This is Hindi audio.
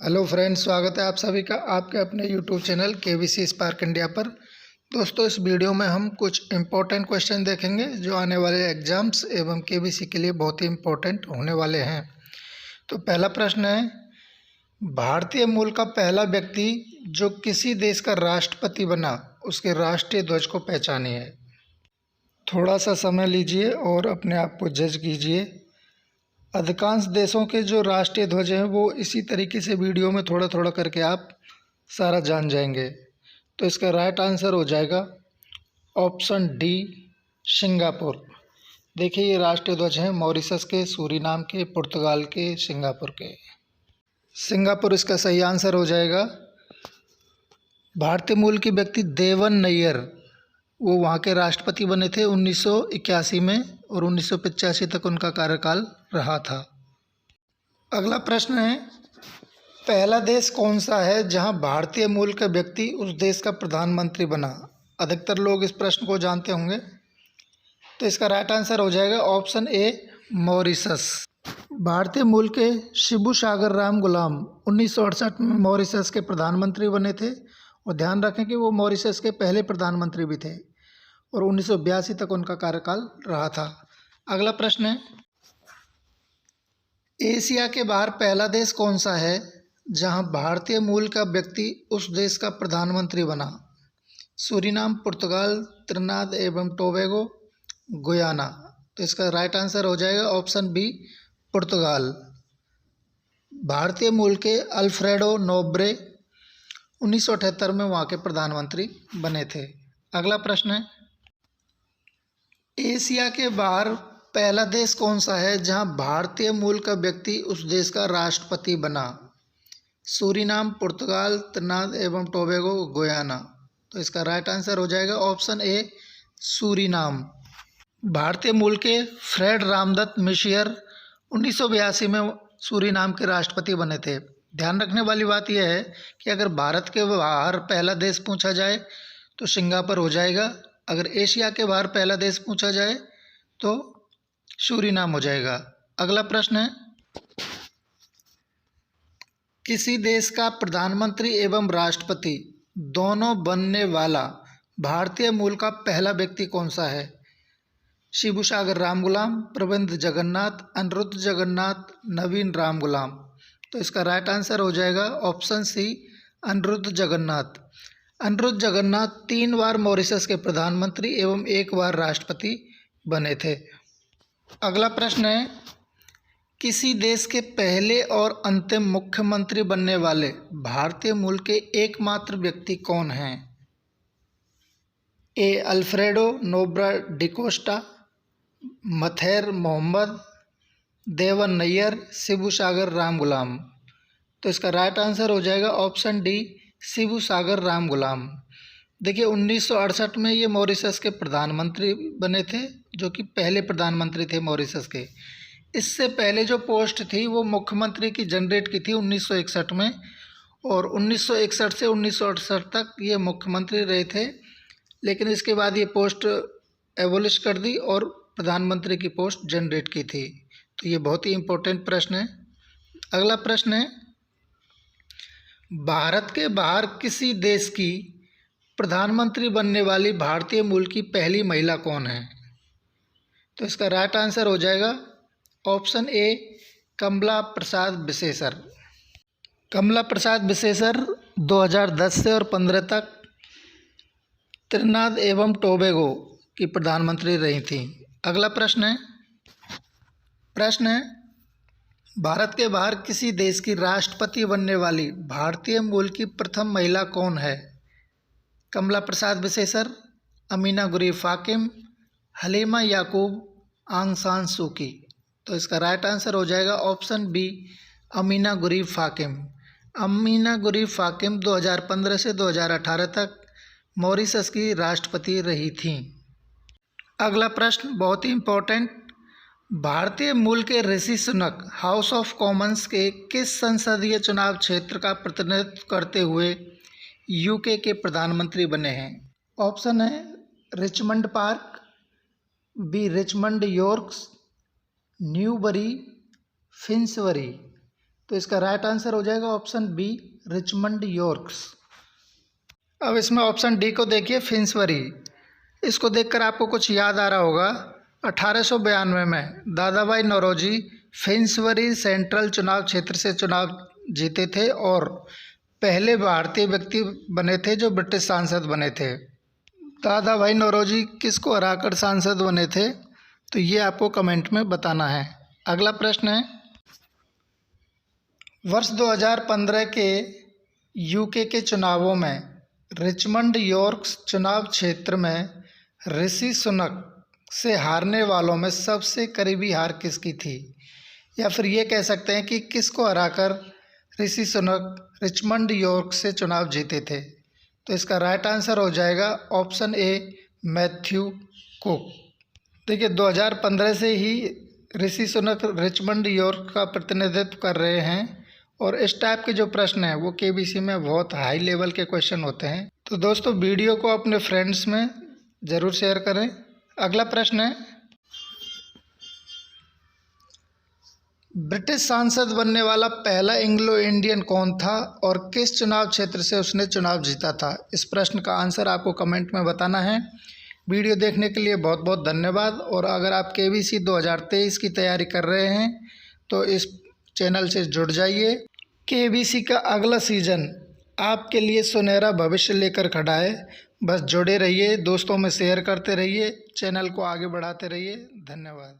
हेलो फ्रेंड्स, स्वागत है आप सभी का आपके अपने YouTube channel KVC spark India पर। दोस्तों, इस वीडियो में हम कुछ इम्पोर्टेंट क्वेश्चन देखेंगे जो आने वाले एग्जाम्स एवं केवीसी के लिए बहुत ही इम्पोर्टेंट होने वाले हैं। तो पहला प्रश्न है, भारतीय मूल का पहला व्यक्ति जो किसी देश का राष्ट्रपति बना उसके राष्ट्रीय ध्वज को पहचानिए। थोड़ा सा समय लीजिए और अपने आप को जज कीजिए। अधिकांश देशों के जो राष्ट्रीय ध्वज हैं वो इसी तरीके से वीडियो में थोड़ा थोड़ा करके आप सारा जान जाएंगे। तो इसका राइट आंसर हो जाएगा ऑप्शन डी, सिंगापुर। देखिए, ये राष्ट्रीय ध्वज हैं मॉरिशस के, सूरीनाम के, पुर्तगाल के, सिंगापुर के। सिंगापुर इसका सही आंसर हो जाएगा। भारतीय मूल के व्यक्ति देवन नैयर, वो वहाँ के राष्ट्रपति बने थे 1981 में और 1985 तक उनका कार्यकाल रहा था। अगला प्रश्न है, पहला देश कौन सा है जहां भारतीय मूल का व्यक्ति उस देश का प्रधानमंत्री बना। अधिकतर लोग इस प्रश्न को जानते होंगे, तो इसका राइट आंसर हो जाएगा ऑप्शन ए, मॉरिशस। भारतीय मूल के शिबू सागर राम गुलाम 1968 में मॉरिशस के प्रधानमंत्री बने थे और ध्यान रखें कि वो मॉरिशस के पहले प्रधानमंत्री भी थे और 1982 तक उनका कार्यकाल रहा था। अगला प्रश्न है, एशिया के बाहर पहला देश कौन सा है जहां भारतीय मूल का व्यक्ति उस देश का प्रधानमंत्री बना। सूरीनाम, पुर्तगाल, त्रिनाद एवं टोबैगो, गुयाना। तो इसका राइट आंसर हो जाएगा ऑप्शन बी, पुर्तगाल। भारतीय मूल के अल्फ्रेडो नोब्रे 1978 में वहाँ के प्रधानमंत्री बने थे। अगला प्रश्न है, एशिया के बाहर पहला देश कौन सा है जहां भारतीय मूल का व्यक्ति उस देश का राष्ट्रपति बना। सूरीनाम, पुर्तगाल, त्रिनाद एवं टोबैगो, गुयाना। तो इसका राइट आंसर हो जाएगा ऑप्शन ए, सूरीनाम। भारतीय मूल के फ्रेड रामदत्त मिशियर 1982 में सूरीनाम के राष्ट्रपति बने थे। ध्यान रखने वाली बात यह है कि अगर भारत के बाहर पहला देश पूछा जाए तो सिंगापुर हो जाएगा, अगर एशिया के बाहर पहला देश पूछा जाए तो सूरीनाम हो जाएगा। अगला प्रश्न है, किसी देश का प्रधानमंत्री एवं राष्ट्रपति दोनों बनने वाला भारतीय मूल का पहला व्यक्ति कौन सा है। शिबू सागर राम गुलाम, प्रबंध जगन्नाथ, अनिरुद्ध जगन्नाथ, नवीन राम गुलाम। तो इसका राइट आंसर हो जाएगा ऑप्शन सी, अनिरुद्ध जगन्नाथ। अनिरुद्ध जगन्नाथ 3 बार मॉरिशस के प्रधानमंत्री एवं 1 बार राष्ट्रपति बने थे। अगला प्रश्न है, किसी देश के पहले और अंतिम मुख्यमंत्री बनने वाले भारतीय मूल के एकमात्र व्यक्ति कौन हैं। ए, अल्फ्रेडो नोब्रा डिकोस्टा, मथैर मोहम्मद, देवन नैयर, शिबू सागर राम गुलाम। तो इसका राइट आंसर हो जाएगा ऑप्शन डी, शिबू सागर राम गुलाम। देखिए, 1968 में ये मॉरिशस के प्रधानमंत्री बने थे, जो कि पहले प्रधानमंत्री थे मॉरिशस के। इससे पहले जो पोस्ट थी वो मुख्यमंत्री की जनरेट की थी 1961 में, और 1961 से 1968 तक ये मुख्यमंत्री रहे थे। लेकिन इसके बाद ये पोस्ट एबोलिश कर दी और प्रधानमंत्री की पोस्ट जनरेट की थी। तो ये बहुत ही इम्पोर्टेंट प्रश्न है। अगला प्रश्न है, भारत के बाहर किसी देश की प्रधानमंत्री बनने वाली भारतीय मूल की पहली महिला कौन है। तो इसका राइट आंसर हो जाएगा ऑप्शन ए, कमला प्रसाद विशेषर। कमला प्रसाद विशेषर 2010 से और 15 तक त्रिनाद एवं टोबैगो की प्रधानमंत्री रही थी। अगला प्रश्न है, भारत के बाहर किसी देश की राष्ट्रपति बनने वाली भारतीय मूल की प्रथम महिला कौन है। कमला प्रसाद विशेषर, अमीना गुरीफ हाकिम, हलीमा याकूब, आंग सान सू की। तो इसका राइट आंसर हो जाएगा ऑप्शन बी, अमीना गुरीफ हाकिम। अमीना गुरीफ हाकिम 2015 से 2018 तक मॉरिशस की राष्ट्रपति रही थीं। अगला प्रश्न बहुत ही इम्पोर्टेंट, भारतीय मूल के Rishi Sunak house of Commons के किस संसदीय चुनाव क्षेत्र का प्रतिनिधित्व करते हुए यूके के प्रधानमंत्री बने हैं। ऑप्शन है Richmond Park, b Richmond Yorks, Newbury, Finsbury. तो इसका राइट आंसर हो जाएगा ऑप्शन बी, रिचमंड यॉर्क्स। अब इसमें ऑप्शन डी को देखिए, फिंसबरी। इसको देखकर आपको कुछ याद आ रहा होगा। 1892 में दादा भाई नौरोजी फिंसबरी सेंट्रल चुनाव क्षेत्र से चुनाव जीते थे और पहले भारतीय व्यक्ति बने थे जो ब्रिटिश सांसद बने थे। दादा भाई नौरोजी किसको हराकर सांसद बने थे, तो ये आपको कमेंट में बताना है। अगला प्रश्न है, वर्ष 2015 के यूके के चुनावों में रिचमंड यॉर्क्स चुनाव क्षेत्र में ऋषि सुनक से हारने वालों में सबसे करीबी हार किसकी थी, या फिर ये कह सकते हैं कि किसको हराकर ऋषि सुनक रिचमंड यॉर्क्स से चुनाव जीते थे। तो इसका राइट आंसर हो जाएगा ऑप्शन ए, मैथ्यू कुक। देखिए 2015 से ही ऋषि सुनक रिचमंड यॉर्क का प्रतिनिधित्व कर रहे हैं और इस टाइप के जो प्रश्न हैं वो केबीसी में बहुत हाई लेवल के क्वेश्चन होते हैं। तो दोस्तों वीडियो को अपने फ्रेंड्स में ज़रूर शेयर करें। अगला प्रश्न है, ब्रिटिश सांसद बनने वाला पहला एंग्लो इंडियन कौन था और किस चुनाव क्षेत्र से उसने चुनाव जीता था। इस प्रश्न का आंसर आपको कमेंट में बताना है। वीडियो देखने के लिए बहुत बहुत धन्यवाद। और अगर आप केबीसी 2023 की तैयारी कर रहे हैं तो इस चैनल से जुड़ जाइए। केबीसी का अगला सीज़न आपके लिए सुनहरा भविष्य लेकर खड़ा है। बस जुड़े रहिए, दोस्तों में शेयर करते रहिए, चैनल को आगे बढ़ाते रहिए। धन्यवाद।